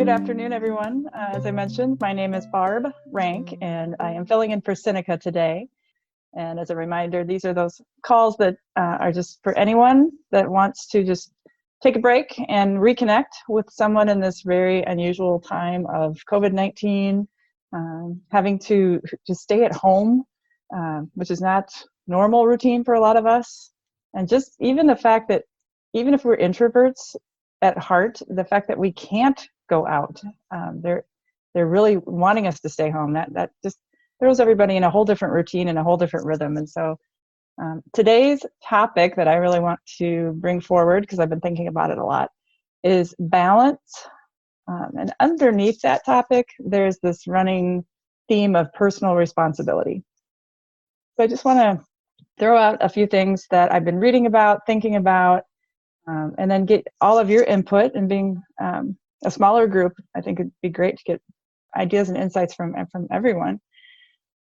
Good afternoon, everyone. As I mentioned, my name is Barb Rank, and I am filling in for Seneca today. And as a reminder, these are those calls that are just for anyone that wants to just take a break and reconnect with someone in this very unusual time of COVID-19, having to stay at home, which is not normal routine for a lot of us. And just even the fact that even if we're introverts at heart, the fact that we can't go out, they're really wanting us to stay home. That just throws everybody in a whole different routine and a whole different rhythm. And so today's topic that I really want to bring forward, because I've been thinking about it a lot, is balance. And underneath that topic, there's this running theme of personal responsibility. So I just want to throw out a few things that I've been reading about, thinking about, and then get all of your input. And being a smaller group, I think it'd be great to get ideas and insights from everyone.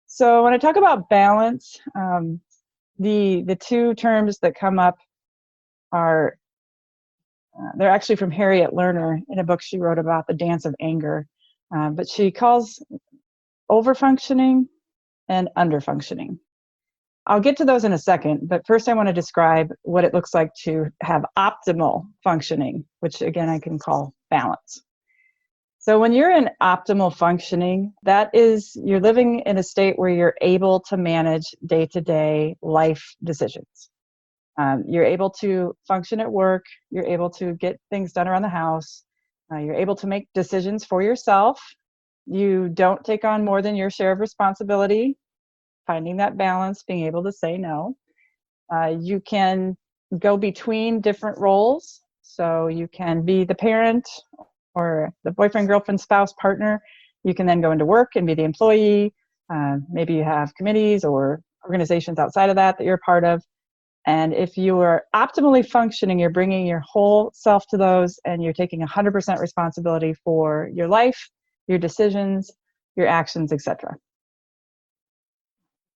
So when I talk about balance, the two terms that come up are, they're actually from Harriet Lerner in a book she wrote about the dance of anger. But she calls overfunctioning and underfunctioning. I'll get to those in a second, but first I want to describe what it looks like to have optimal functioning, which again I can call balance. So when you're in optimal functioning, that is, you're living in a state where you're able to manage day-to-day life decisions. You're able to function at work, you're able to get things done around the house, you're able to make decisions for yourself, you don't take on more than your share of responsibility, finding that balance, being able to say no. You can go between different roles, so you can be the parent or the boyfriend, girlfriend, spouse, partner. You can then go into work and be the employee. Maybe you have committees or organizations outside of that you're a part of. And if you are optimally functioning, you're bringing your whole self to those, and you're taking 100% responsibility for your life, your decisions, your actions, etc.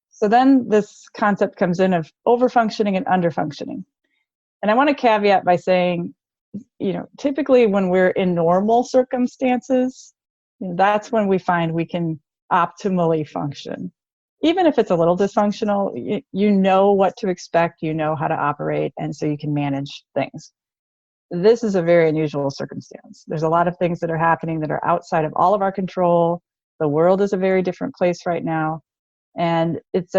So then this concept comes in of overfunctioning and underfunctioning. And I want to caveat by saying, typically when we're in normal circumstances, that's when we find we can optimally function. Even if it's a little dysfunctional, you know what to expect, you know how to operate, and so you can manage things. This is a very unusual circumstance. There's a lot of things that are happening that are outside of all of our control. The world is a very different place right now. And it's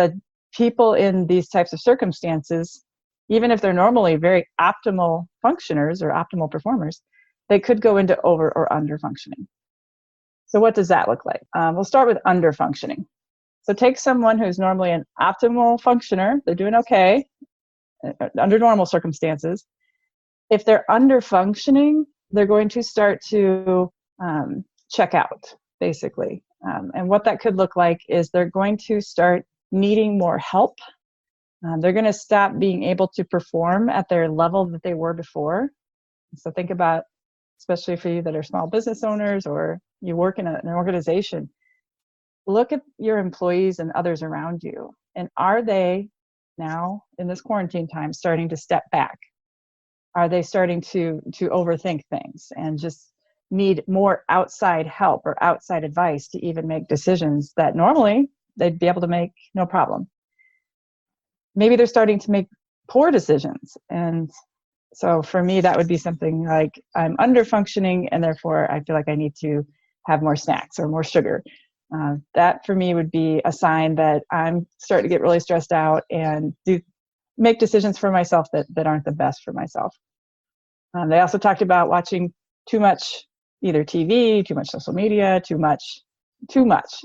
people in these types of circumstances, even if they're normally very optimal functioners or optimal performers, they could go into over or under functioning. So what does that look like? We'll start with under functioning. So take someone who's normally an optimal functioner, they're doing okay under normal circumstances. If they're under functioning, they're going to start to check out, basically. And what that could look like is they're going to start needing more help. They're going to stop being able to perform at their level that they were before. So think about, especially for you that are small business owners or you work in an organization, look at your employees and others around you. And are they now in this quarantine time starting to step back? Are they starting to overthink things and just need more outside help or outside advice to even make decisions that normally they'd be able to make no problem? Maybe they're starting to make poor decisions. And so for me, that would be something like I'm under functioning and therefore I feel like I need to have more snacks or more sugar. That for me would be a sign that I'm starting to get really stressed out and make decisions for myself that aren't the best for myself. They also talked about watching too much either TV, too much social media, too much.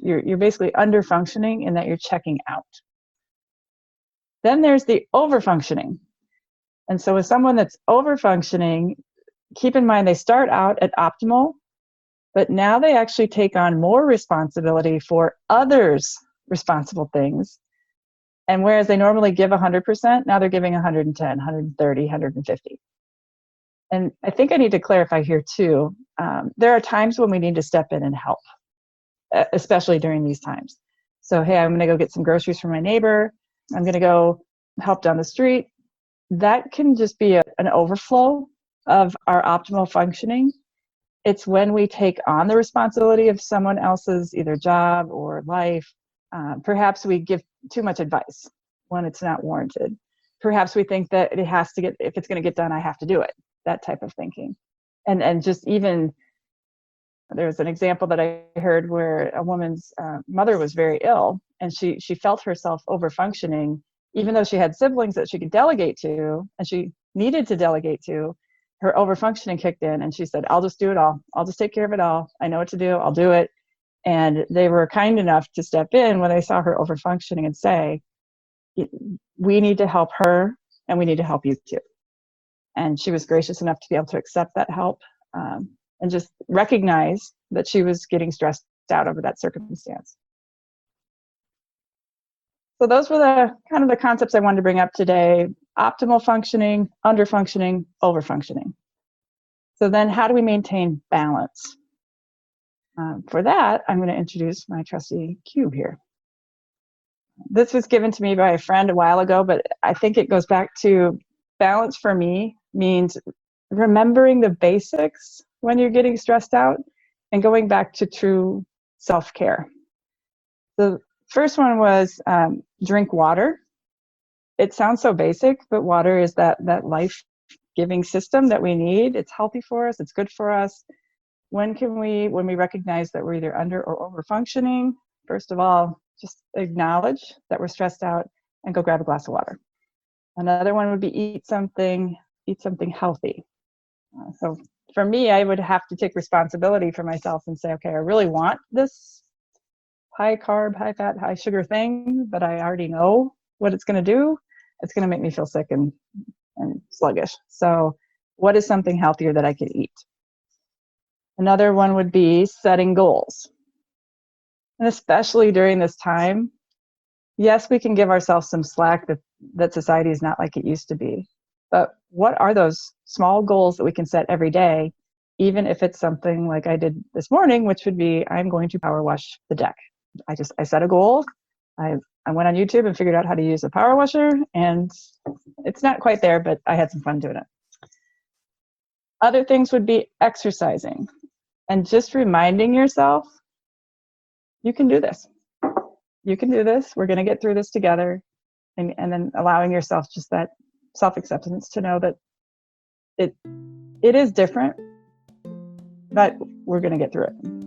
You're basically under functioning in that you're checking out. Then there's the over functioning. And so with someone that's over functioning, keep in mind they start out at optimal, but now they actually take on more responsibility for others' responsible things. And whereas they normally give 100%, now they're giving 110, 130, 150. And I think I need to clarify here too, there are times when we need to step in and help, especially during these times. So, hey, I'm going to go get some groceries for my neighbor. I'm going to go help down the street. That can just be an overflow of our optimal functioning. It's when we take on the responsibility of someone else's either job or life. Perhaps we give too much advice when it's not warranted. Perhaps we think that it has to get, if it's going to get done, I have to do it. That type of thinking. And just even, there's an example that I heard where a woman's mother was very ill, and she felt herself over functioning, even though she had siblings that she could delegate to, and she needed to delegate to. Her over functioning kicked in, and she said, I'll just do it all. I'll just take care of it all. I know what to do. I'll do it. And they were kind enough to step in when they saw her over functioning and say, we need to help her, and we need to help you too. And she was gracious enough to be able to accept that help, and just recognize that she was getting stressed out over that circumstance. So those were the kind of the concepts I wanted to bring up today: optimal functioning, under functioning, over functioning. So then how do we maintain balance? For that, I'm going to introduce my trusty cube here. This was given to me by a friend a while ago, but I think it goes back to balance for me means remembering the basics when you're getting stressed out and going back to true self-care. The first one was drink water. It sounds so basic, but water is that life-giving system that we need. It's healthy for us. It's good for us. When we recognize that we're either under or over functioning, first of all, just acknowledge that we're stressed out and go grab a glass of water. Another one would be eat something healthy. So for me, I would have to take responsibility for myself and say, okay, I really want this high carb, high fat, high sugar thing, but I already know what it's going to do. It's going to make me feel sick and sluggish. So what is something healthier that I could eat? Another one would be setting goals. And especially during this time, yes, we can give ourselves some slack that society is not like it used to be. But what are those small goals that we can set every day, even if it's something like I did this morning, which would be, I'm going to power wash the deck. I set a goal. I went on YouTube and figured out how to use a power washer, and it's not quite there, but I had some fun doing it. Other things would be exercising and just reminding yourself, you can do this. You can do this. We're going to get through this together. And then allowing yourself just that self-acceptance to know that it is different, but we're going to get through it.